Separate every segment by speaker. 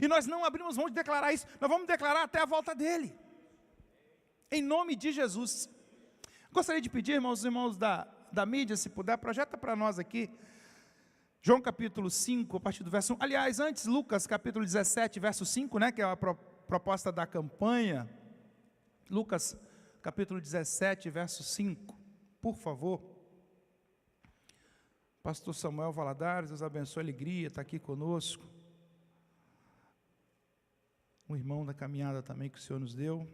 Speaker 1: E nós não abrimos mão de declarar isso, nós vamos declarar até a volta dele. Em nome de Jesus. Gostaria de pedir, irmãos, os irmãos da mídia, se puder, projeta para nós aqui, João capítulo 5, a partir do verso 1. Aliás, antes, Lucas capítulo 17, verso 5, né, que é a proposta da campanha. Lucas capítulo 17, verso 5, por favor. Pastor Samuel Valadares, Deus abençoe, alegria, está aqui conosco. Um irmão da caminhada também que o Senhor nos deu.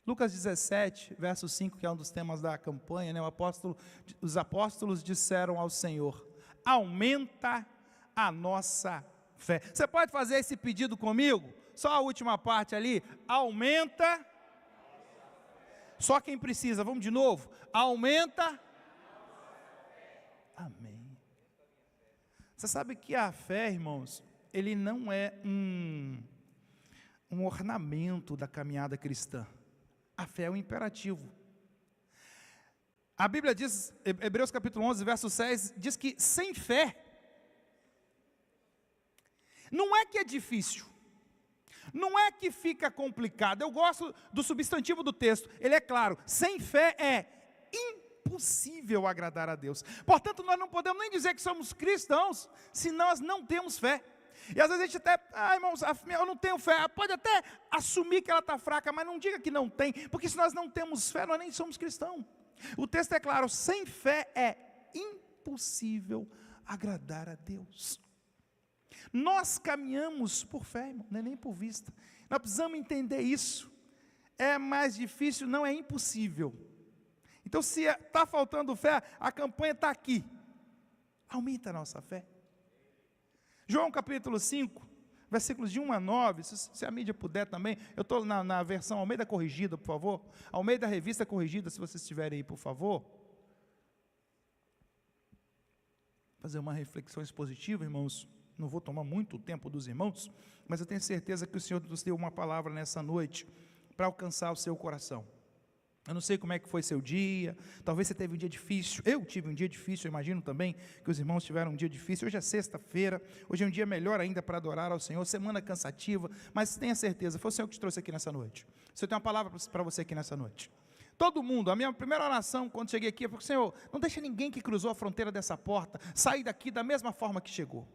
Speaker 1: Lucas 17, verso 5, que é um dos temas da campanha, né? Os apóstolos disseram ao Senhor: aumenta a nossa fé. Você pode fazer esse pedido comigo? Só a última parte ali, aumenta. Só quem precisa, vamos de novo, aumenta. Amém. Você sabe que a fé, irmãos, ele não é um ornamento da caminhada cristã. A fé é um imperativo. A Bíblia diz, Hebreus capítulo 11, verso 6, diz que sem fé, não é que é difícil, não é que fica complicado. Eu gosto do substantivo do texto, ele é claro, sem fé é impossível agradar a Deus. Portanto, nós não podemos nem dizer que somos cristãos, se nós não temos fé. E às vezes a gente até, irmãos, eu não tenho fé, pode até assumir que ela está fraca, mas não diga que não tem, porque se nós não temos fé, nós nem somos cristãos. O texto é claro, sem fé é impossível agradar a Deus. Nós caminhamos por fé, irmão, não é nem por vista. Nós precisamos entender isso. É mais difícil, não é impossível. Então, se está faltando fé, a campanha está aqui. Aumenta a nossa fé. João capítulo 5, versículos de 1 a 9, se a mídia puder também, eu estou na versão Almeida Corrigida, por favor, Almeida Revista Corrigida, se vocês estiverem aí, por favor. Fazer uma reflexão expositiva, irmãos, não vou tomar muito tempo dos irmãos, mas eu tenho certeza que o Senhor nos deu uma palavra nessa noite, para alcançar o seu coração. Eu não sei como é que foi seu dia, talvez você teve um dia difícil, eu tive um dia difícil, eu imagino também que os irmãos tiveram um dia difícil. Hoje é sexta-feira, hoje é um dia melhor ainda para adorar ao Senhor, semana cansativa, mas tenha certeza, foi o Senhor que te trouxe aqui nessa noite. O Senhor tem uma palavra para você aqui nessa noite. Todo mundo, a minha primeira oração quando cheguei aqui, eu falei: Senhor, não deixa ninguém que cruzou a fronteira dessa porta sair daqui da mesma forma que chegou.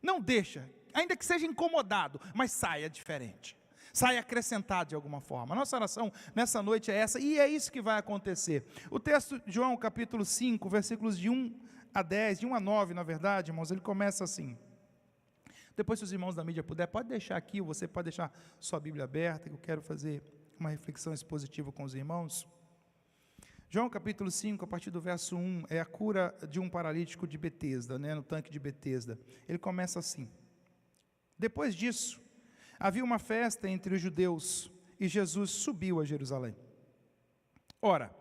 Speaker 1: Não deixa, ainda que seja incomodado, mas saia diferente. Sai acrescentado de alguma forma. A nossa oração nessa noite é essa, e é isso que vai acontecer. O texto de João, capítulo 5, versículos de 1 a 10, de 1 a 9, na verdade, irmãos, ele começa assim. Depois, se os irmãos da mídia puder, pode deixar aqui, ou você pode deixar sua Bíblia aberta, que eu quero fazer uma reflexão expositiva com os irmãos. João, capítulo 5, a partir do verso 1, é a cura de um paralítico de Betesda, né, no tanque de Betesda. Ele começa assim. Depois disso, havia uma festa entre os judeus e Jesus subiu a Jerusalém. Ora,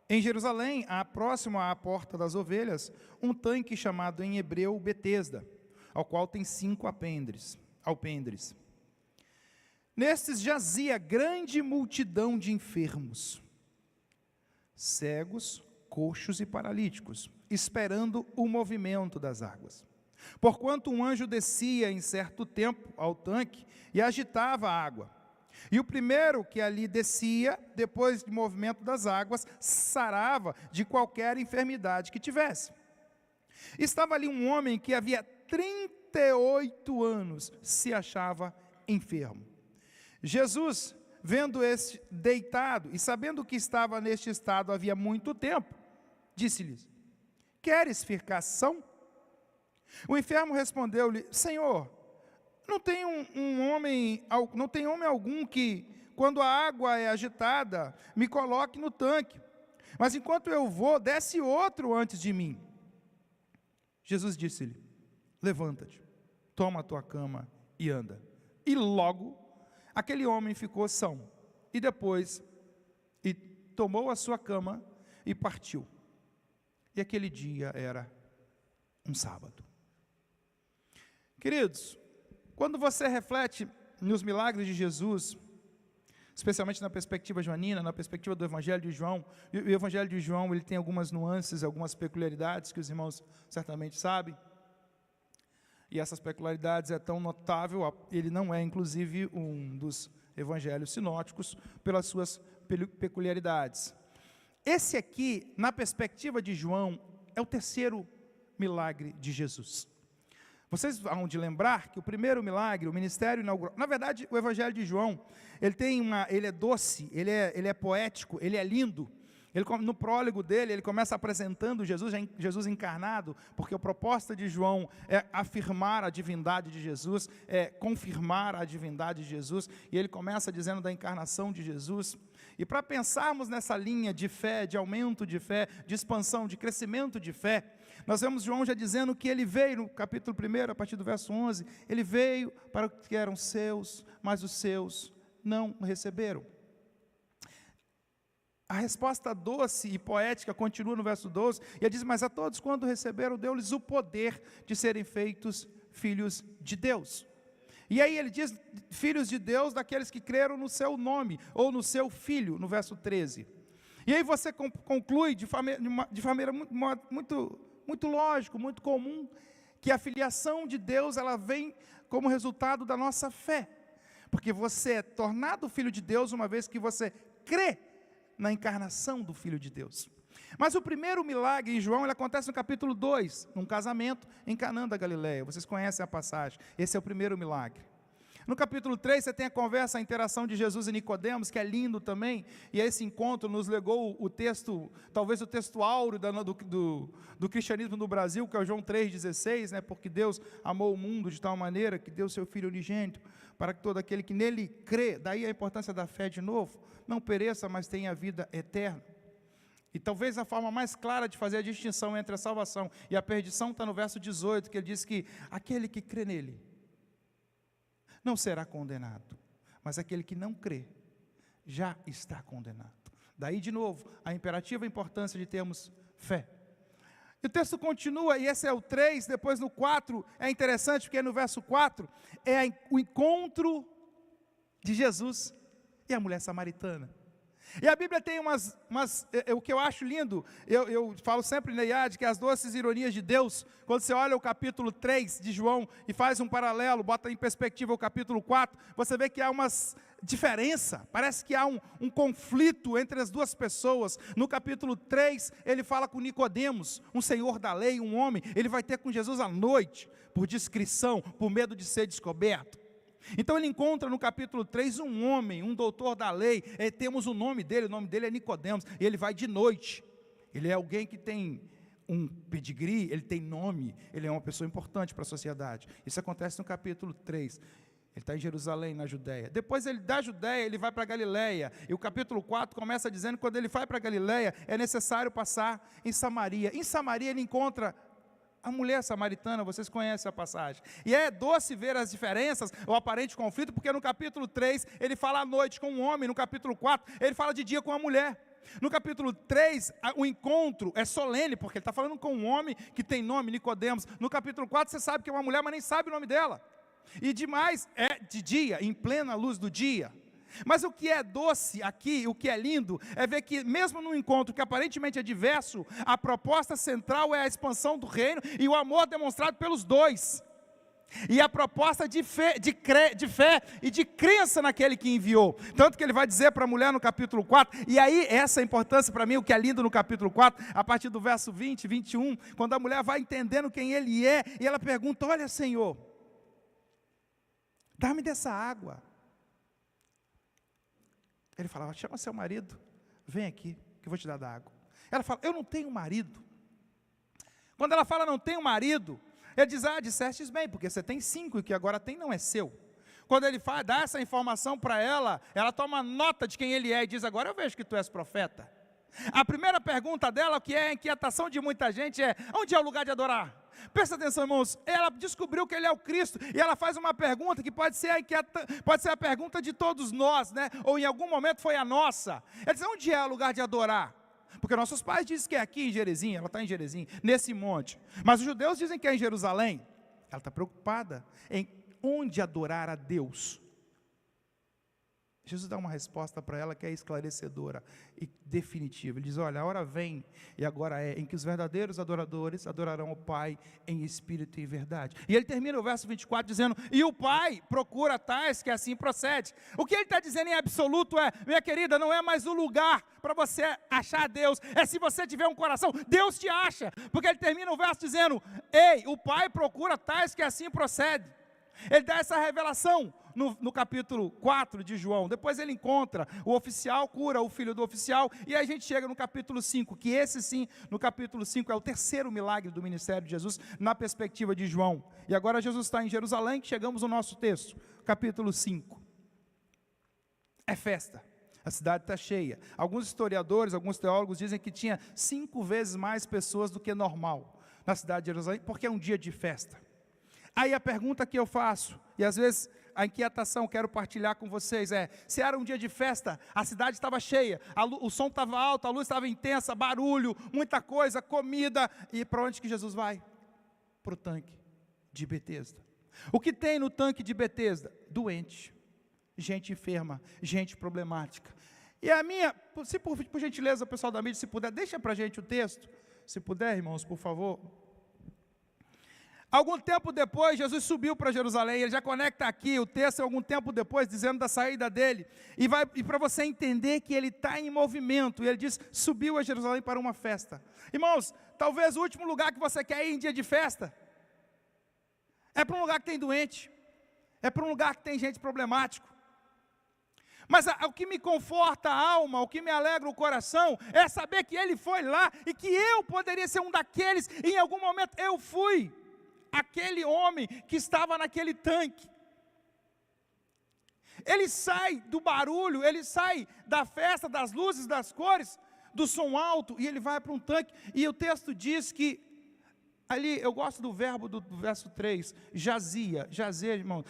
Speaker 1: em Jerusalém, próximo à porta das ovelhas, um tanque chamado em hebreu Betesda, ao qual tem 5 alpendres. Nestes jazia grande multidão de enfermos, cegos, coxos e paralíticos, esperando o movimento das águas. Porquanto um anjo descia em certo tempo ao tanque e agitava a água. E o primeiro que ali descia, depois do movimento das águas, sarava de qualquer enfermidade que tivesse. Estava ali um homem que havia 38 anos se achava enfermo. Jesus, vendo este deitado e sabendo que estava neste estado havia muito tempo, disse-lhes: queres ficar são? O enfermo respondeu-lhe: Senhor, não tem homem algum que, quando a água é agitada, me coloque no tanque, mas enquanto eu vou, desce outro antes de mim. Jesus disse-lhe: levanta-te, toma a tua cama e anda. E logo aquele homem ficou são, e depois tomou a sua cama e partiu. E aquele dia era um sábado. Queridos, quando você reflete nos milagres de Jesus, especialmente na perspectiva joanina, na perspectiva do Evangelho de João, e o Evangelho de João ele tem algumas nuances, algumas peculiaridades que os irmãos certamente sabem. E essas peculiaridades é tão notável, ele não é inclusive um dos evangelhos sinóticos pelas suas peculiaridades. Esse aqui, na perspectiva de João, é o terceiro milagre de Jesus. Vocês vão de lembrar que o primeiro milagre, o ministério inaugural, na verdade, o evangelho de João, ele é doce, ele é poético, ele é lindo. No prólogo dele, ele começa apresentando Jesus encarnado, porque a proposta de João é afirmar a divindade de Jesus, é confirmar a divindade de Jesus, e ele começa dizendo da encarnação de Jesus. E para pensarmos nessa linha de fé, de aumento de fé, de expansão, de crescimento de fé, nós vemos João já dizendo que ele veio, no capítulo 1, a partir do verso 11, ele veio para os que eram seus, mas os seus não o receberam. A resposta doce e poética continua no verso 12, e ele diz, mas a todos quando receberam, deu-lhes o poder de serem feitos filhos de Deus. E aí ele diz, filhos de Deus, daqueles que creram no seu nome, ou no seu filho, no verso 13. E aí você conclui de maneira muito lógico, muito comum, que a filiação de Deus, ela vem como resultado da nossa fé. Porque você é tornado filho de Deus uma vez que você crê na encarnação do Filho de Deus. Mas o primeiro milagre em João, ele acontece no capítulo 2, num casamento em Canaã da Galileia. Vocês conhecem a passagem, esse é o primeiro milagre. No capítulo 3, você tem a conversa, a interação de Jesus e Nicodemos, que é lindo também, e esse encontro nos legou o texto, talvez o texto áureo do cristianismo no Brasil, que é o João 3,16, né? Porque Deus amou o mundo de tal maneira que deu seu Filho unigênito, para que todo aquele que nele crê, daí a importância da fé de novo, não pereça, mas tenha vida eterna. E talvez a forma mais clara de fazer a distinção entre a salvação e a perdição está no verso 18, que ele diz que aquele que crê nele não será condenado, mas aquele que não crê já está condenado. Daí de novo, a imperativa importância de termos fé. E o texto continua, e esse é o 3, depois no 4, é interessante, porque no verso 4, é o encontro de Jesus e a mulher samaritana. E a Bíblia tem o que eu acho lindo, eu falo sempre na IAD, que é as doces ironias de Deus, quando você olha o capítulo 3 de João, e faz um paralelo, bota em perspectiva o capítulo 4, você vê que há umas diferença, parece que há um conflito entre as duas pessoas. No capítulo 3, ele fala com Nicodemos, um senhor da lei, um homem, ele vai ter com Jesus à noite, por discrição, por medo de ser descoberto. Então ele encontra no capítulo 3 um homem, um doutor da lei, temos o nome dele é Nicodemos, e ele vai de noite. Ele é alguém que tem um pedigree, ele tem nome, ele é uma pessoa importante para a sociedade. Isso acontece no capítulo 3. Ele está em Jerusalém, na Judéia. Depois da Judéia, ele vai para a Galileia. E o capítulo 4 começa dizendo que quando ele vai para a Galileia, é necessário passar em Samaria. Em Samaria ele encontra a mulher samaritana, vocês conhecem a passagem. E é doce ver as diferenças, o aparente conflito, porque no capítulo 3, ele fala à noite com um homem, no capítulo 4, ele fala de dia com a mulher. No capítulo 3, o encontro é solene, porque ele está falando com um homem que tem nome, Nicodemos. No capítulo 4, você sabe que é uma mulher, mas nem sabe o nome dela. E demais, é de dia, em plena luz do dia. Mas o que é doce aqui, o que é lindo, é ver que mesmo num encontro que aparentemente é diverso, a proposta central é a expansão do reino e o amor demonstrado pelos dois. E a proposta de fé e de crença naquele que enviou. Tanto que ele vai dizer para a mulher no capítulo 4, e aí essa é a importância para mim, o que é lindo no capítulo 4, a partir do verso 20, 21, quando a mulher vai entendendo quem ele é, e ela pergunta, olha Senhor, dá-me dessa água. Ele falava, chama seu marido, vem aqui, que eu vou te dar da água. Ela fala, eu não tenho marido. Quando ela fala, não tenho marido, ele diz, dissestes bem, porque você tem 5 e o que agora tem não é seu. Quando ele dá essa informação para ela, ela toma nota de quem ele é e diz, agora eu vejo que tu és profeta. A primeira pergunta dela, que é a inquietação de muita gente, é, onde é o lugar de adorar? Presta atenção, irmãos, ela descobriu que ele é o Cristo, e ela faz uma pergunta que pode ser a pergunta de todos nós, né? Ou em algum momento foi a nossa. Ela diz, onde é o lugar de adorar? Porque nossos pais dizem que é aqui em Gerezim, ela está em Gerezim, nesse monte. Mas os judeus dizem que é em Jerusalém. Ela está preocupada em onde adorar a Deus. Jesus dá uma resposta para ela que é esclarecedora e definitiva. Ele diz, olha, a hora vem, e agora é, em que os verdadeiros adoradores adorarão o Pai em espírito e verdade. E ele termina o verso 24 dizendo, e o Pai procura tais que assim procede. O que ele está dizendo em absoluto é, minha querida, não é mais o lugar para você achar Deus, é se você tiver um coração, Deus te acha. Porque ele termina o verso dizendo, ei, o Pai procura tais que assim procede. Ele dá essa revelação no capítulo 4 de João. Depois ele encontra o oficial, cura o filho do oficial, e aí a gente chega no capítulo 5, que esse sim, no capítulo 5, é o terceiro milagre do ministério de Jesus, na perspectiva de João. E agora Jesus está em Jerusalém, chegamos no nosso texto, capítulo 5. É festa, a cidade está cheia. Alguns historiadores, alguns teólogos dizem que tinha 5 vezes mais pessoas do que normal na cidade de Jerusalém, porque é um dia de festa. Aí a pergunta que eu faço, e às vezes a inquietação quero partilhar com vocês é, se era um dia de festa, a cidade estava cheia, o som estava alto, a luz estava intensa, barulho, muita coisa, comida, e para onde que Jesus vai? Para o tanque de Betesda. O que tem no tanque de Betesda? Doente, gente enferma, gente problemática. E a minha, se por gentileza, o pessoal da mídia, se puder, deixa para a gente o texto, se puder, irmãos, por favor. Algum tempo depois, Jesus subiu para Jerusalém, ele já conecta aqui o texto, algum tempo depois, dizendo da saída dele, e para você entender que ele está em movimento, e ele diz, subiu a Jerusalém para uma festa. Irmãos, talvez o último lugar que você quer ir em dia de festa, é para um lugar que tem doente, é para um lugar que tem gente problemático. Mas o que me conforta a alma, o que me alegra o coração, é saber que ele foi lá, e que eu poderia ser um daqueles, e em algum momento eu fui aquele homem que estava naquele tanque. Ele sai do barulho, ele sai da festa, das luzes, das cores, do som alto, e ele vai para um tanque, e o texto diz que, ali, eu gosto do verbo do verso 3, jazia, irmão,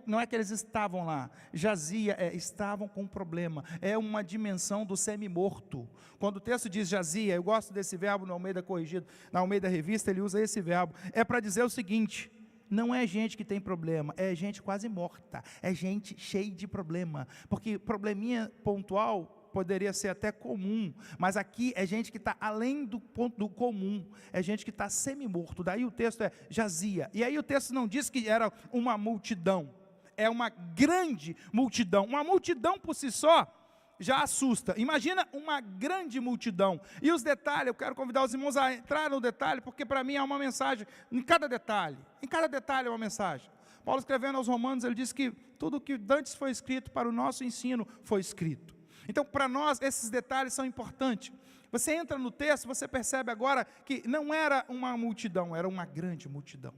Speaker 1: não é que eles estavam lá, jazia, estavam com um problema, é uma dimensão do semi-morto. Quando o texto diz jazia, eu gosto desse verbo no Almeida Corrigido, na Almeida Revista, ele usa esse verbo, é para dizer o seguinte, não é gente que tem problema, é gente quase morta, é gente cheia de problema, porque probleminha pontual poderia ser até comum, mas aqui é gente que está além do ponto do comum, é gente que está semi-morto, daí o texto é jazia, e aí o texto não diz que era uma multidão, é uma grande multidão, uma multidão por si só, já assusta, imagina uma grande multidão, e os detalhes, eu quero convidar os irmãos a entrar no detalhe, porque para mim é uma mensagem, em cada detalhe é uma mensagem. Paulo escrevendo aos Romanos, ele diz que tudo que antes foi escrito para o nosso ensino, foi escrito. Então, para nós, esses detalhes são importantes. Você entra no texto, você percebe agora que não era uma multidão, era uma grande multidão.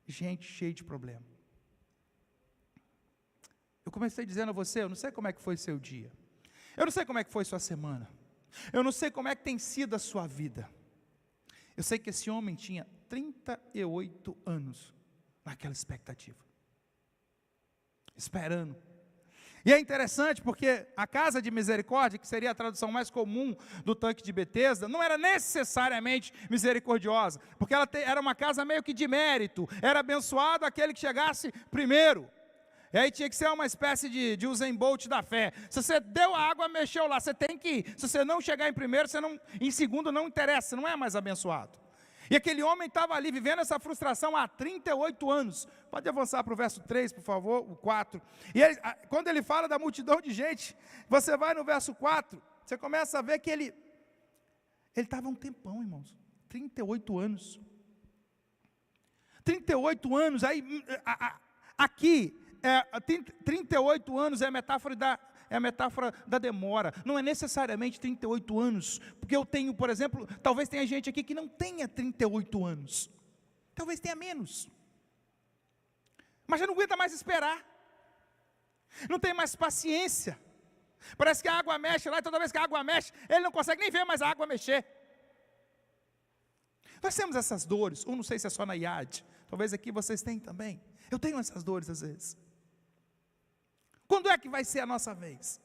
Speaker 1: Gente cheia de problema. Eu comecei dizendo a você, eu não sei como é que foi seu dia. Eu não sei como é que foi sua semana. Eu não sei como é que tem sido a sua vida. Eu sei que esse homem tinha 38 anos naquela expectativa. Esperando. E é interessante porque a casa de misericórdia, que seria a tradução mais comum do tanque de Betesda, não era necessariamente misericordiosa, porque ela era uma casa meio que de mérito, era abençoado aquele que chegasse primeiro. E aí tinha que ser uma espécie de Usain Bolt da fé. Se você deu a água, mexeu lá, você tem que ir. Se você não chegar em primeiro, em segundo não interessa, você não é mais abençoado. E aquele homem estava ali vivendo essa frustração há 38 anos. Pode avançar para o verso 3, por favor, o 4. E quando ele fala da multidão de gente, você vai no verso 4, você começa a ver que ele estava um tempão, irmãos. 38 anos. 38 anos, aí aqui, 38 anos é a metáfora da demora, não é necessariamente 38 anos, porque eu tenho, por exemplo, talvez tenha gente aqui que não tenha 38 anos, talvez tenha menos, mas já não aguenta mais esperar, não tem mais paciência, parece que a água mexe lá, e toda vez que a água mexe, ele não consegue nem ver mais a água mexer. Nós temos essas dores, ou não sei se é só na IAD, talvez aqui vocês tenham também, eu tenho essas dores às vezes. Quando é que vai ser a nossa vez?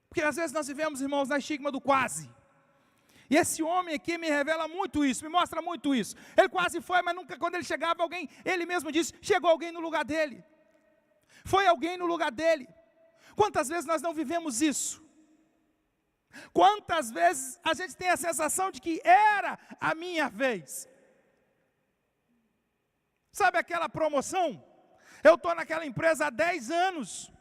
Speaker 1: Porque às vezes nós vivemos, irmãos, na estigma do quase. E esse homem aqui me revela muito isso, me mostra muito isso. Ele quase foi, mas nunca, quando ele chegava alguém, ele mesmo disse, chegou alguém no lugar dele. Foi alguém no lugar dele. Quantas vezes nós não vivemos isso? Quantas vezes a gente tem a sensação de que era a minha vez? Sabe aquela promoção? Eu estou naquela empresa há 10 anos.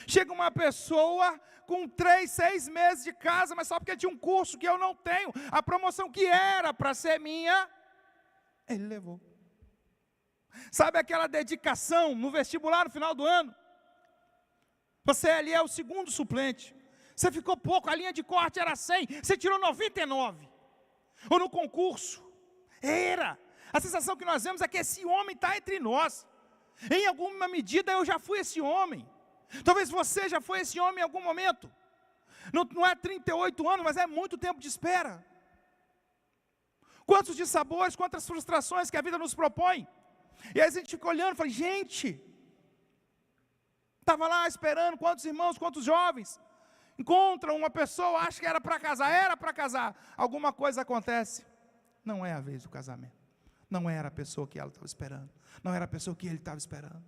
Speaker 1: Chega uma pessoa com 3, 6 meses de casa, mas só porque tinha um curso que eu não tenho, a promoção que era para ser minha, ele levou. Sabe aquela dedicação no vestibular no final do ano? Você ali é o segundo suplente. Você ficou pouco, a linha de corte era 100, você tirou 99. Ou no concurso, era. A sensação que nós vemos é que esse homem está entre nós. Em alguma medida eu já fui esse homem. Talvez você já foi esse homem em algum momento. Não é 38 anos, mas é muito tempo de espera. Quantos dissabores, quantas frustrações que a vida nos propõe. E aí a gente fica olhando e fala, gente, estava lá esperando, quantos irmãos, quantos jovens, encontram uma pessoa, acha que era para casar, alguma coisa acontece. Não é a vez do casamento. Não era a pessoa que ela estava esperando. Não era a pessoa que ele estava esperando.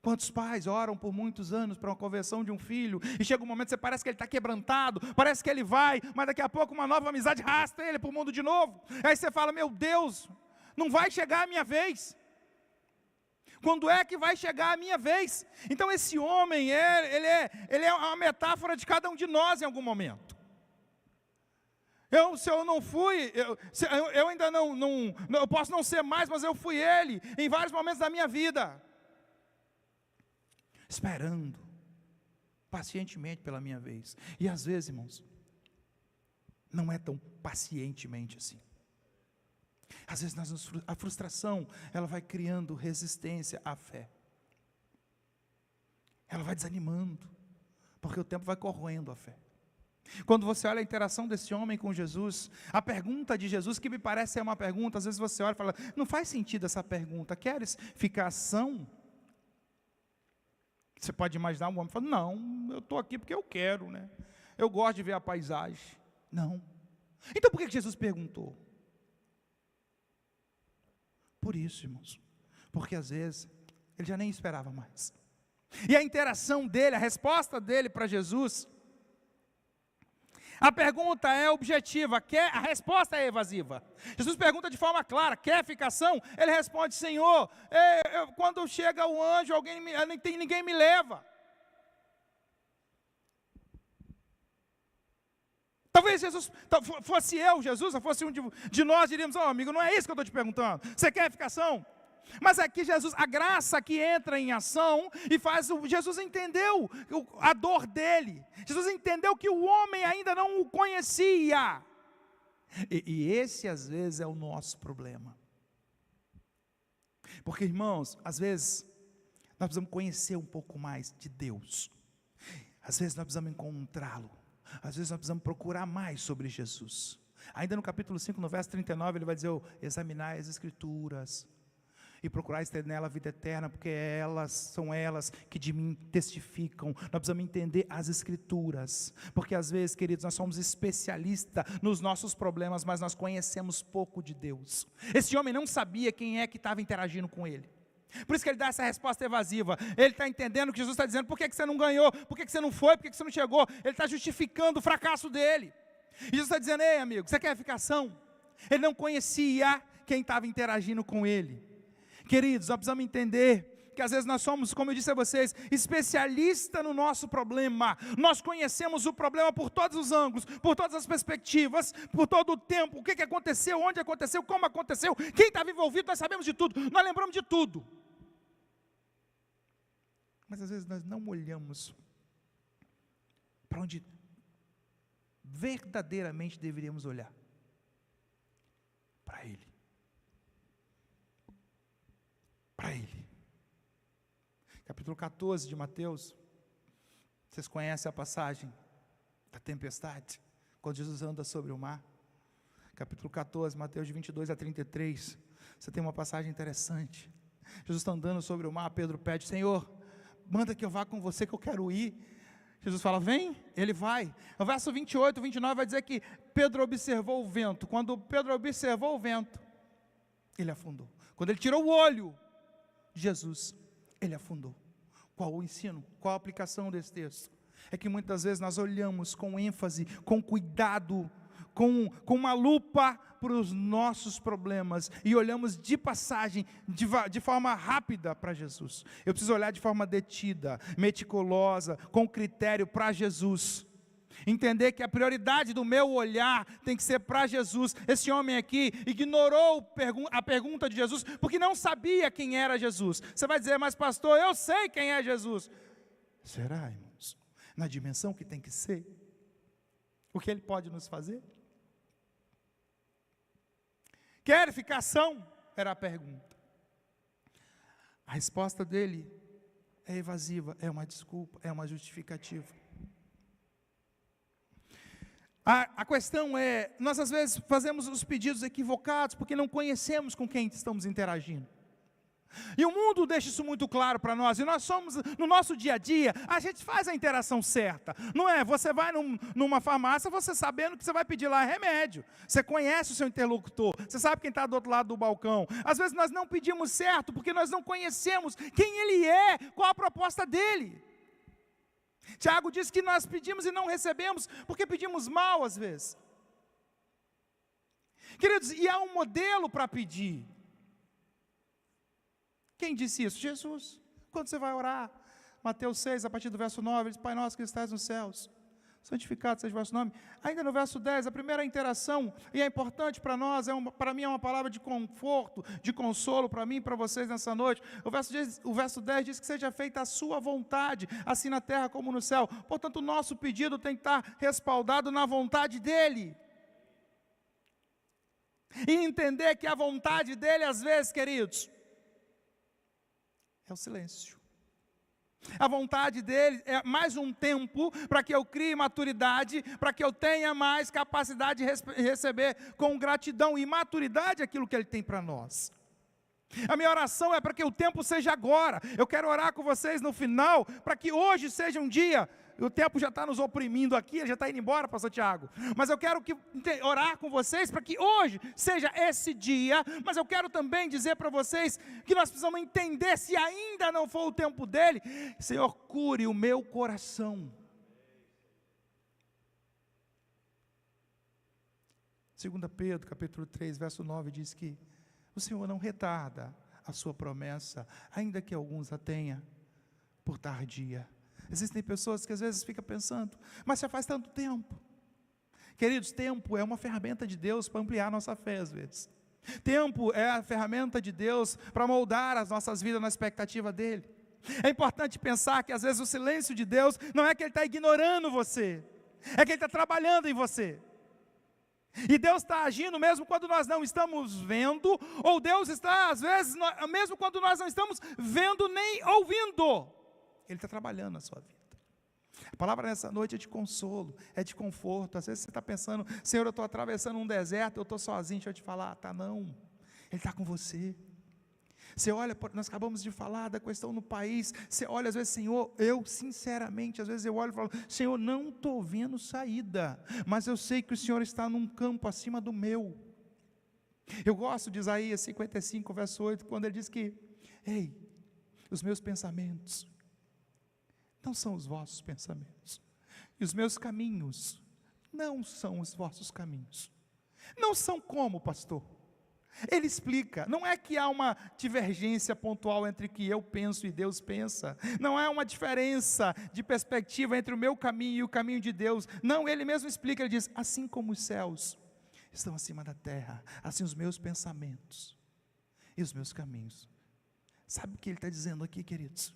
Speaker 1: Quantos pais oram por muitos anos para uma conversão de um filho, e chega um momento que você parece que ele está quebrantado, parece que ele vai, mas daqui a pouco uma nova amizade arrasta ele para o mundo de novo. Aí você fala, meu Deus, não vai chegar a minha vez. Quando é que vai chegar a minha vez? Então esse homem, ele é uma metáfora de cada um de nós em algum momento. Se eu não fui, eu ainda eu posso não ser mais, mas eu fui ele, em vários momentos da minha vida. Esperando, pacientemente pela minha vez. E às vezes, irmãos, não é tão pacientemente assim. Às vezes a frustração, ela vai criando resistência à fé. Ela vai desanimando, porque o tempo vai corroendo a fé. Quando você olha a interação desse homem com Jesus, a pergunta de Jesus, que me parece ser uma pergunta, às vezes você olha e fala, não faz sentido essa pergunta, queres ficar são? Você pode imaginar um homem falando, não, eu estou aqui porque eu quero, né? Eu gosto de ver a paisagem. Não. Então por que Jesus perguntou? Por isso, irmãos, porque às vezes ele já nem esperava mais. E a interação dele, a resposta dele para Jesus, a pergunta é objetiva, a resposta é evasiva. Jesus pergunta de forma clara, quer ficação? Ele responde, Senhor, quando chega o anjo, ninguém me leva. Talvez Jesus, fosse eu, Jesus, ou fosse um de nós, diríamos, amigo, não é isso que eu estou te perguntando. Você quer ficação? Mas aqui Jesus, a graça que entra em ação e faz, Jesus entendeu a dor dele. Jesus entendeu que o homem ainda não o conhecia. E esse às vezes é o nosso problema. Porque irmãos, às vezes nós precisamos conhecer um pouco mais de Deus. Às vezes nós precisamos encontrá-lo. Às vezes nós precisamos procurar mais sobre Jesus. Ainda no capítulo 5, no verso 39, ele vai dizer, examinai as Escrituras e procurar ter nela a vida eterna, porque são elas que de mim testificam. Nós precisamos entender as Escrituras, porque às vezes, queridos, nós somos especialistas nos nossos problemas, mas nós conhecemos pouco de Deus. Esse homem não sabia quem é que estava interagindo com ele, por isso que ele dá essa resposta evasiva. Ele está entendendo que Jesus está dizendo, por que você não ganhou, por que você não foi, por que você não chegou? Ele está justificando o fracasso dele, e Jesus está dizendo, ei amigo, você quer ficação? Ele não conhecia quem estava interagindo com ele. Queridos, nós precisamos entender que às vezes nós somos, como eu disse a vocês, especialistas no nosso problema. Nós conhecemos o problema por todos os ângulos, por todas as perspectivas, por todo o tempo, o que aconteceu, onde aconteceu, como aconteceu, quem estava envolvido, nós sabemos de tudo, nós lembramos de tudo. Mas às vezes nós não olhamos para onde verdadeiramente deveríamos olhar. Para Ele. Para Ele. Capítulo 14 de Mateus, vocês conhecem a passagem da tempestade, quando Jesus anda sobre o mar. Capítulo 14, Mateus de 22 a 33, você tem uma passagem interessante. Jesus está andando sobre o mar, Pedro pede, Senhor, manda que eu vá com você que eu quero ir. Jesus fala, vem, ele vai. No verso 28, 29 vai dizer que Pedro observou o vento. Quando Pedro observou o vento, ele afundou. Quando ele tirou o olho de Jesus, ele afundou. Qual o ensino? Qual a aplicação desse texto? É que muitas vezes nós olhamos com ênfase, com cuidado, com uma lupa para os nossos problemas e olhamos de passagem, de forma rápida para Jesus. Eu preciso olhar de forma detida, meticulosa, com critério para Jesus. Entender que a prioridade do meu olhar tem que ser para Jesus. Esse homem aqui ignorou a pergunta de Jesus, porque não sabia quem era Jesus. Você vai dizer, mas pastor, eu sei quem é Jesus. Será, irmãos? Na dimensão que tem que ser? O que ele pode nos fazer? Quer-ficação? Era a pergunta. A resposta dele é evasiva, é uma desculpa, é uma justificativa. A questão é, nós às vezes fazemos os pedidos equivocados, porque não conhecemos com quem estamos interagindo. E o mundo deixa isso muito claro para nós, e nós somos, no nosso dia a dia, a gente faz a interação certa, não é? Você vai numa farmácia, você sabendo que você vai pedir lá remédio, você conhece o seu interlocutor, você sabe quem está do outro lado do balcão. Às vezes nós não pedimos certo, porque nós não conhecemos quem ele é, qual a proposta dele. Tiago diz que nós pedimos e não recebemos, porque pedimos mal às vezes. Queridos, e há um modelo para pedir. Quem disse isso? Jesus. Quando você vai orar, Mateus 6, a partir do verso 9, ele diz, Pai nosso que estás nos céus, santificado seja o vosso nome. Ainda no verso 10, a primeira interação, e é importante para nós, para mim é uma palavra de conforto, de consolo para mim e para vocês nessa noite. O verso 10 diz que seja feita a sua vontade, assim na terra como no céu. Portanto, o nosso pedido tem que estar respaldado na vontade dEle. E entender que a vontade dEle, às vezes, queridos, é o silêncio. A vontade dele é mais um tempo para que eu crie maturidade, para que eu tenha mais capacidade de receber com gratidão e maturidade aquilo que ele tem para nós. A minha oração é para que o tempo seja agora. Eu quero orar com vocês no final, para que hoje seja um dia. O tempo já está nos oprimindo aqui, ele já está indo embora, pastor Tiago. Mas eu quero orar com vocês para que hoje seja esse dia. Mas eu quero também dizer para vocês que nós precisamos entender, se ainda não for o tempo dele, Senhor, cure o meu coração. 2 Pedro, capítulo 3, verso 9, diz que o Senhor não retarda a sua promessa, ainda que alguns a tenham por tardia. Existem pessoas que às vezes ficam pensando, mas já faz tanto tempo. Queridos, tempo é uma ferramenta de Deus para ampliar a nossa fé às vezes. Tempo é a ferramenta de Deus para moldar as nossas vidas na expectativa dEle. É importante pensar que às vezes o silêncio de Deus não é que Ele está ignorando você, é que Ele está trabalhando em você. E Deus está agindo mesmo quando nós não estamos vendo, ou Deus está às vezes, mesmo quando nós não estamos vendo nem ouvindo. Ele está trabalhando na sua vida. A palavra nessa noite é de consolo, é de conforto. Às vezes você está pensando, Senhor, eu estou atravessando um deserto, eu estou sozinho. Deixa eu te falar, tá não. Ele está com você. Você olha, nós acabamos de falar da questão no país. Você olha às vezes, Senhor, eu sinceramente, às vezes eu olho e falo, Senhor, não estou vendo saída, mas eu sei que o Senhor está num campo acima do meu. Eu gosto de Isaías 55, verso 8, quando ele diz que, ei, os meus pensamentos não são os vossos pensamentos, e os meus caminhos não são os vossos caminhos. Não são como, pastor? Ele explica, não é que há uma divergência pontual entre o que eu penso e Deus pensa, não é uma diferença de perspectiva entre o meu caminho e o caminho de Deus, não, ele mesmo explica, ele diz, assim como os céus estão acima da terra, assim os meus pensamentos e os meus caminhos. Sabe o que ele está dizendo aqui, queridos?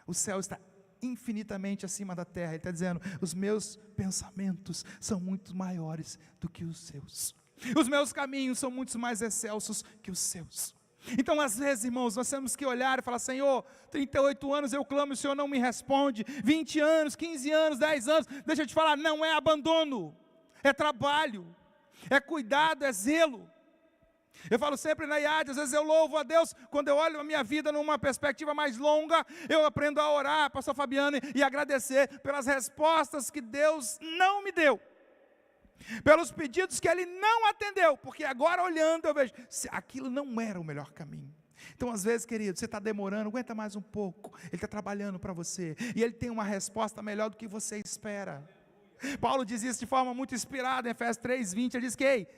Speaker 1: O céu está infinitamente acima da terra. Ele está dizendo, os meus pensamentos são muito maiores do que os seus, os meus caminhos são muito mais excelsos que os seus. Então às vezes, irmãos, nós temos que olhar e falar, Senhor, 38 anos eu clamo e o Senhor não me responde, 20 anos, 15 anos, 10 anos, deixa eu te falar, não é abandono, é trabalho, é cuidado, é zelo. Eu falo sempre na IAD, às vezes eu louvo a Deus, quando eu olho a minha vida numa perspectiva mais longa, eu aprendo a orar, pastor Fabiano, e agradecer pelas respostas que Deus não me deu, pelos pedidos que Ele não atendeu, porque agora olhando eu vejo, aquilo não era o melhor caminho. Então às vezes, querido, você está demorando, aguenta mais um pouco, Ele está trabalhando para você, e Ele tem uma resposta melhor do que você espera. Paulo diz isso de forma muito inspirada, em Efésios 3:20, ele diz que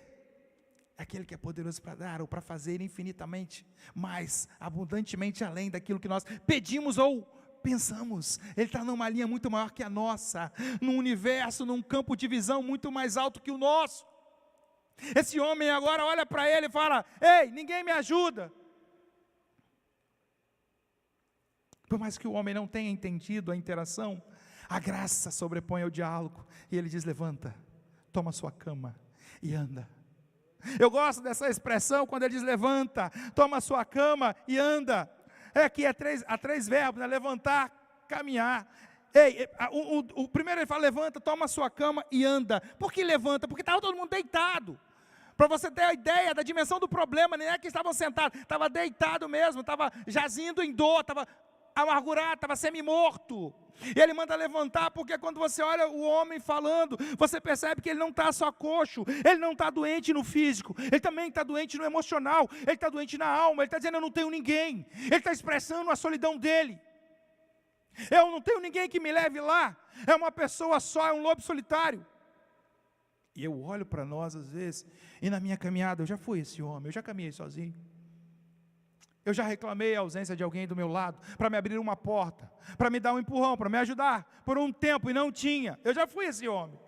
Speaker 1: aquele que é poderoso para dar ou para fazer infinitamente mais, abundantemente além daquilo que nós pedimos ou pensamos. Ele está numa linha muito maior que a nossa, num universo, num campo de visão muito mais alto que o nosso. Esse homem agora olha para ele e fala: ei, ninguém me ajuda. Por mais que o homem não tenha entendido a interação, a graça sobrepõe ao diálogo, e ele diz: levanta, toma sua cama e anda. Eu gosto dessa expressão quando ele diz: levanta, toma sua cama e anda. Aqui há três verbos, né? Levantar, caminhar. O primeiro ele fala: levanta, toma sua cama e anda. Por que levanta? Porque estava todo mundo deitado. Para você ter a ideia da dimensão do problema, nem é que estavam sentados, estava deitado mesmo, estava jazindo em dor, estava amargurado, estava semi-morto. E ele manda levantar, porque quando você olha o homem falando, você percebe que ele não está só coxo, ele não está doente no físico, ele também está doente no emocional, ele está doente na alma, ele está dizendo: eu não tenho ninguém, ele está expressando a solidão dele. Eu não tenho ninguém que me leve lá, é uma pessoa só, é um lobo solitário. E eu olho para nós às vezes, e na minha caminhada, eu já fui esse homem, eu já caminhei sozinho. Eu já reclamei a ausência de alguém do meu lado, para me abrir uma porta, para me dar um empurrão, para me ajudar, por um tempo, e não tinha. Eu já fui esse homem.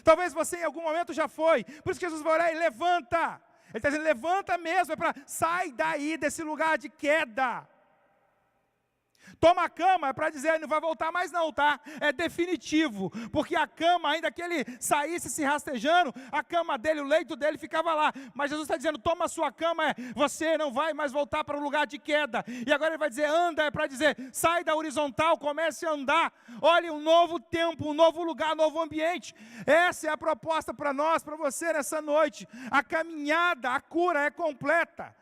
Speaker 1: Talvez você em algum momento já foi, por isso que Jesus vai orar e levanta. Ele está dizendo: levanta mesmo, é para sai daí desse lugar de queda. Toma a cama, é para dizer: ele não vai voltar mais não, tá? É definitivo, porque a cama, ainda que ele saísse se rastejando, a cama dele, o leito dele ficava lá, mas Jesus está dizendo: toma a sua cama, você não vai mais voltar para o lugar de queda. E agora ele vai dizer: anda, é para dizer: sai da horizontal, comece a andar, olhe um novo tempo, um novo lugar, um novo ambiente. Essa é a proposta para nós, para você nessa noite. A caminhada, a cura é completa,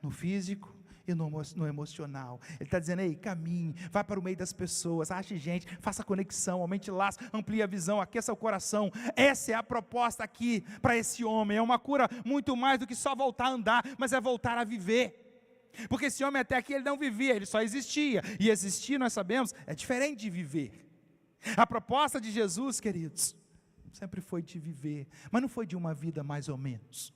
Speaker 1: no físico e no emocional. Ele está dizendo: ei, caminhe, vá para o meio das pessoas, ache gente, faça conexão, aumente laço, amplie a visão, aqueça o coração. Essa é a proposta aqui para esse homem. É uma cura muito mais do que só voltar a andar, mas é voltar a viver. Porque esse homem até aqui ele não vivia, ele só existia. E existir, nós sabemos, é diferente de viver. A proposta de Jesus, queridos, sempre foi de viver, mas não foi de uma vida mais ou menos.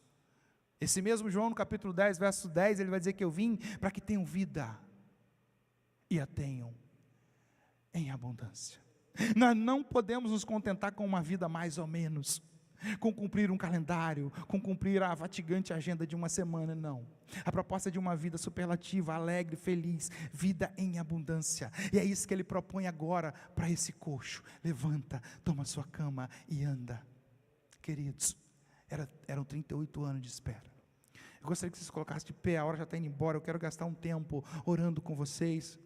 Speaker 1: Esse mesmo João, no capítulo 10, verso 10, ele vai dizer que eu vim para que tenham vida e a tenham em abundância. Nós não podemos nos contentar com uma vida mais ou menos, com cumprir um calendário, com cumprir a fatigante agenda de uma semana, não. A proposta é de uma vida superlativa, alegre, feliz, vida em abundância. E é isso que ele propõe agora para esse coxo: levanta, toma sua cama e anda. Queridos, eram 38 anos de espera. Eu gostaria que vocês colocassem de pé, a hora já está indo embora, eu quero gastar um tempo orando com vocês.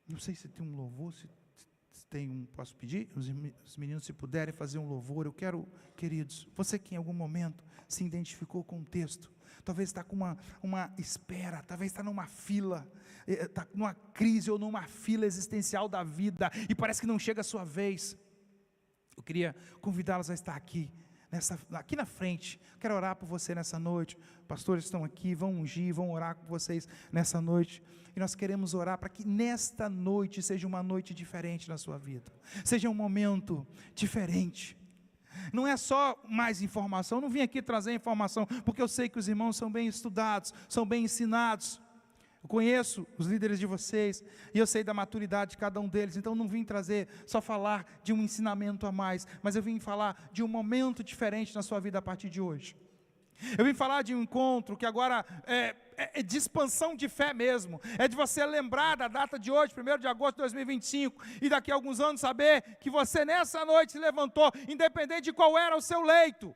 Speaker 1: Não sei se tem um louvor, se tem um, posso pedir? Os meninos, se puderem fazer um louvor, eu quero, queridos, você que em algum momento se identificou com o texto, talvez está com uma espera, talvez está numa fila, está numa crise ou numa fila existencial da vida, e parece que não chega a sua vez. Eu queria convidá-los a estar aqui na frente. Quero orar por você nessa noite. Pastores estão aqui, vão ungir, vão orar com vocês nessa noite. E nós queremos orar para que nesta noite seja uma noite diferente na sua vida. Seja um momento diferente. Não é só mais informação, eu não vim aqui trazer informação, porque eu sei que os irmãos são bem estudados, são bem ensinados. Eu conheço os líderes de vocês, e eu sei da maturidade de cada um deles, então não vim trazer, só falar de um ensinamento a mais, mas eu vim falar de um momento diferente na sua vida a partir de hoje. Eu vim falar de um encontro que agora é de expansão de fé mesmo, é de você lembrar da data de hoje, 1º de agosto de 2025, e daqui a alguns anos saber que você nessa noite se levantou, independente de qual era o seu leito,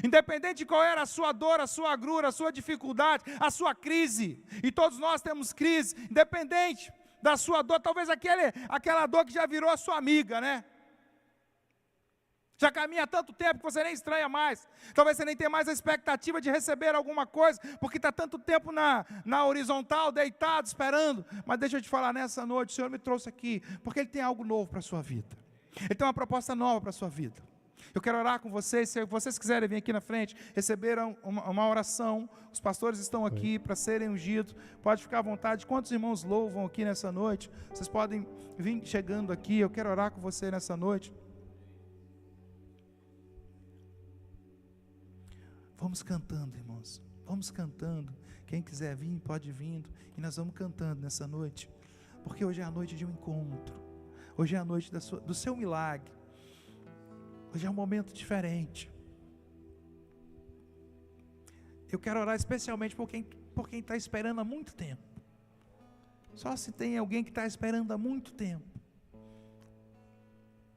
Speaker 1: independente de qual era a sua dor, a sua agrura, a sua dificuldade, a sua crise, e todos nós temos crise, independente da sua dor, talvez aquela dor que já virou a sua amiga, né? Já caminha há tanto tempo que você nem estranha mais. Talvez você nem tenha mais a expectativa de receber alguma coisa, porque está tanto tempo na horizontal, deitado, esperando. Mas deixa eu te falar, nessa noite, o Senhor me trouxe aqui, porque Ele tem algo novo para a sua vida. Ele tem uma proposta nova para a sua vida. Eu quero orar com vocês. Se vocês quiserem vir aqui na frente, receber uma oração, os pastores estão aqui para serem ungidos. Pode ficar à vontade. Quantos irmãos louvam aqui nessa noite? Vocês podem vir chegando aqui. Eu quero orar com você nessa noite. Vamos cantando, irmãos. Vamos cantando. Quem quiser vir, pode vir. E nós vamos cantando nessa noite. Porque hoje é a noite de um encontro. Hoje é a noite do seu milagre. Hoje é um momento diferente. Eu quero orar especialmente por quem está esperando há muito tempo. Só se tem alguém que está esperando há muito tempo.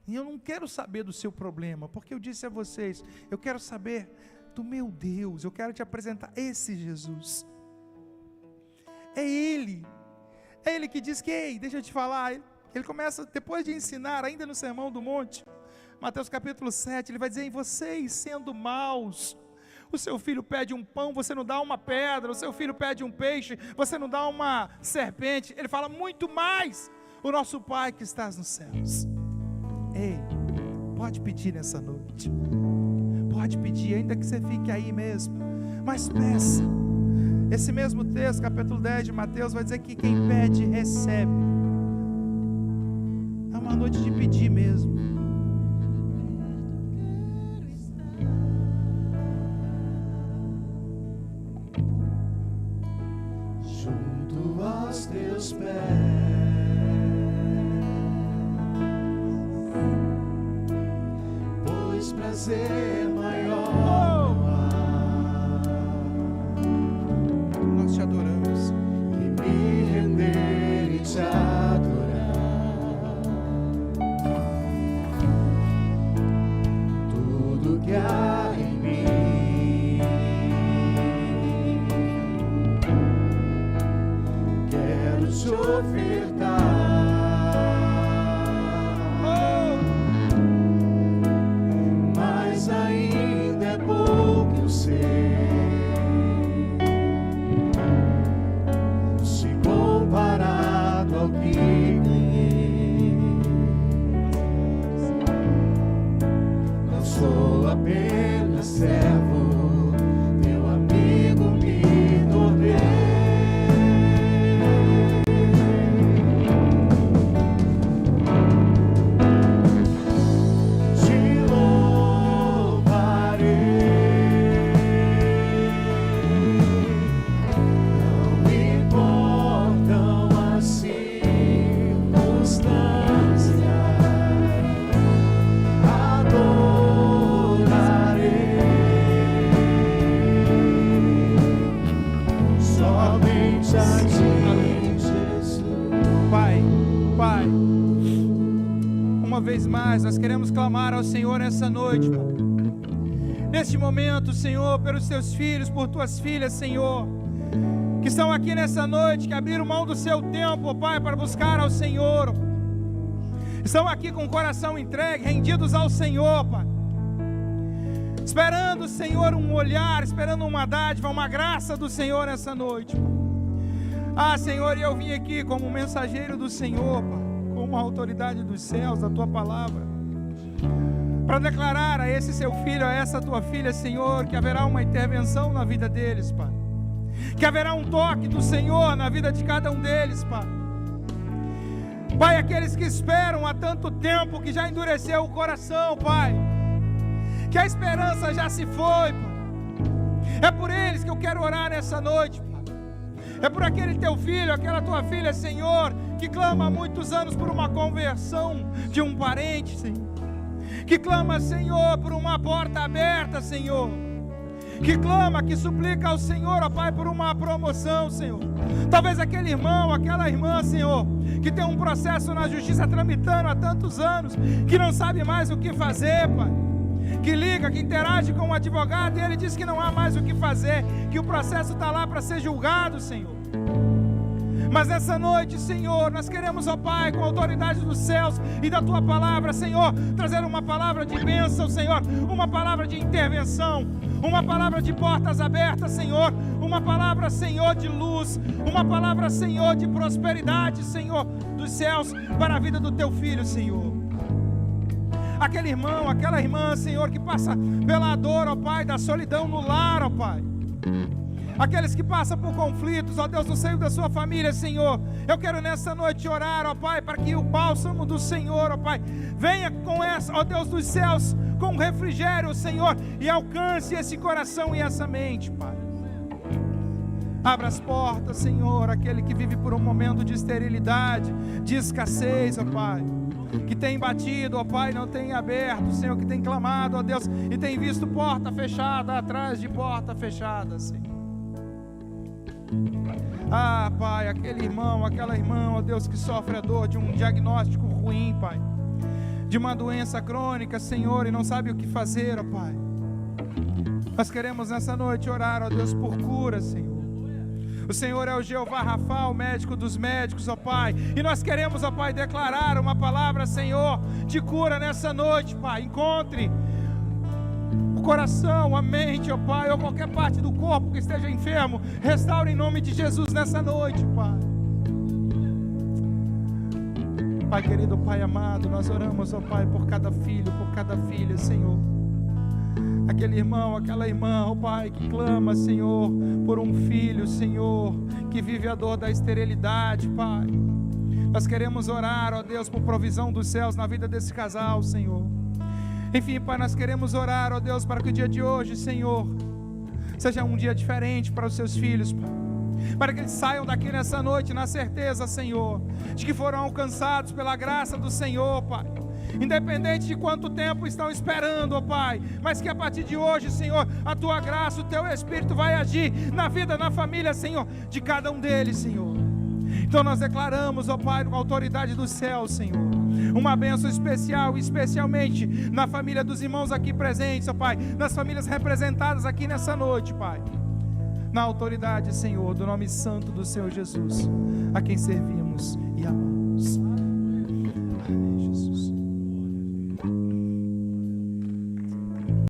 Speaker 1: E eu não quero saber do seu problema, porque eu disse a vocês, eu quero saber do meu Deus. Eu quero te apresentar esse Jesus. É Ele que diz que, ei, deixa eu te falar, Ele começa, depois de ensinar, ainda no Sermão do Monte, Mateus capítulo 7, Ele vai dizer, em vocês sendo maus, o seu filho pede um pão, você não dá uma pedra, o seu filho pede um peixe, você não dá uma serpente. Ele fala, muito mais, o nosso Pai que estás nos céus. Ei, pode pedir nessa noite, pode pedir, ainda que você fique aí mesmo, mas peça. Esse mesmo texto, capítulo 10 de Mateus, vai dizer que quem pede, recebe. É uma noite de pedir mesmo.
Speaker 2: Junto aos teus pés, pois prazer maior
Speaker 1: Nós te adoramos.
Speaker 2: que me render e te adorar. Tudo que há em mim quero te ofertar. Mas ainda é pouco eu sei. Se comparado ao que ganhei, não sou apenas servo, teu amigo me tornei. Te louvarei, não importam as circunstâncias, adorarei somente a ti, Jesus.
Speaker 1: Pai, uma vez mais, nós queremos clamar ao Senhor nessa noite, Pai. Neste momento, Senhor, pelos teus filhos, por tuas filhas, Senhor, que estão aqui nessa noite, que abriram mão do seu tempo, Pai, para buscar ao Senhor. Estão aqui com o coração entregue, rendidos ao Senhor, Pai. Esperando, Senhor, um olhar, esperando uma dádiva, uma graça do Senhor nessa noite, Pai. Ah, Senhor, eu vim aqui como mensageiro do Senhor, Pai, como a autoridade dos céus, da Tua palavra, para declarar a esse seu filho, a essa Tua filha, Senhor, que haverá uma intervenção na vida deles, Pai, que haverá um toque do Senhor na vida de cada um deles, Pai. Pai, aqueles que esperam há tanto tempo, que já endureceu o coração, Pai, que a esperança já se foi, Pai. É por eles que eu quero orar nessa noite, Pai. É por aquele teu filho, aquela tua filha, Senhor, que clama há muitos anos por uma conversão de um parente, Senhor. Que clama, Senhor, por uma porta aberta, Senhor. Que clama, que suplica ao Senhor, ó Pai, por uma promoção, Senhor. Talvez aquele irmão, aquela irmã, Senhor, que tem um processo na justiça tramitando há tantos anos, que não sabe mais o que fazer, Pai. Que liga, que interage com o advogado e ele diz que não há mais o que fazer, que o processo está lá para ser julgado, Senhor. Mas nessa noite, Senhor, nós queremos, ó Pai, com a autoridade dos céus e da Tua palavra, Senhor, trazer uma palavra de bênção, Senhor, uma palavra de intervenção, uma palavra de portas abertas, Senhor, uma palavra, Senhor, de luz, uma palavra, Senhor, de prosperidade, Senhor, dos céus para a vida do Teu filho, Senhor. Aquele irmão, aquela irmã, Senhor, que passa pela dor, ó Pai, da solidão no lar, ó Pai. Aqueles que passam por conflitos, ó Deus, no seio da sua família, Senhor. Eu quero nessa noite orar, ó Pai, para que o bálsamo do Senhor, ó Pai, venha com essa, ó Deus dos céus, com refrigério, Senhor, e alcance esse coração e essa mente, Pai. Abra as portas, Senhor, aquele que vive por um momento de esterilidade, de escassez, ó Pai, que tem batido, ó Pai, não tem aberto, Senhor, que tem clamado, ó Deus, e tem visto porta fechada atrás de porta fechada, Senhor. Ah, Pai, aquele irmão, aquela irmã, ó Deus, que sofre a dor de um diagnóstico ruim, Pai, de uma doença crônica, Senhor, e não sabe o que fazer, ó Pai. Nós queremos nessa noite orar, ó Deus, por cura, Senhor. O Senhor é o Jeová Rafa, o médico dos médicos, ó Pai, e nós queremos, ó Pai, declarar uma palavra, Senhor, de cura nessa noite, Pai. Encontre o coração, a mente, ó Pai, ou qualquer parte do corpo que esteja enfermo, restaure em nome de Jesus nessa noite, Pai. Pai querido, Pai amado, nós oramos, ó Pai, por cada filho, por cada filha, Senhor. Aquele irmão, aquela irmã, ó Pai, que clama, Senhor, por um filho, Senhor, que vive a dor da esterilidade, Pai. Nós queremos orar, ó Deus, por provisão dos céus na vida desse casal, Senhor. Enfim, Pai, nós queremos orar, ó Deus, para que o dia de hoje, Senhor, seja um dia diferente para os seus filhos, Pai. Para que eles saiam daqui nessa noite na certeza, Senhor, de que foram alcançados pela graça do Senhor, Pai. Independente de quanto tempo estão esperando, ó Pai, mas que a partir de hoje, Senhor, a Tua graça, o Teu Espírito vai agir na vida, na família, Senhor, de cada um deles, Senhor. Então nós declaramos, ó Pai, com a autoridade do céu, Senhor, uma bênção especial, especialmente na família dos irmãos aqui presentes, ó Pai, nas famílias representadas aqui nessa noite, Pai. Na autoridade, Senhor, do nome santo do Senhor Jesus, a quem servimos e amamos.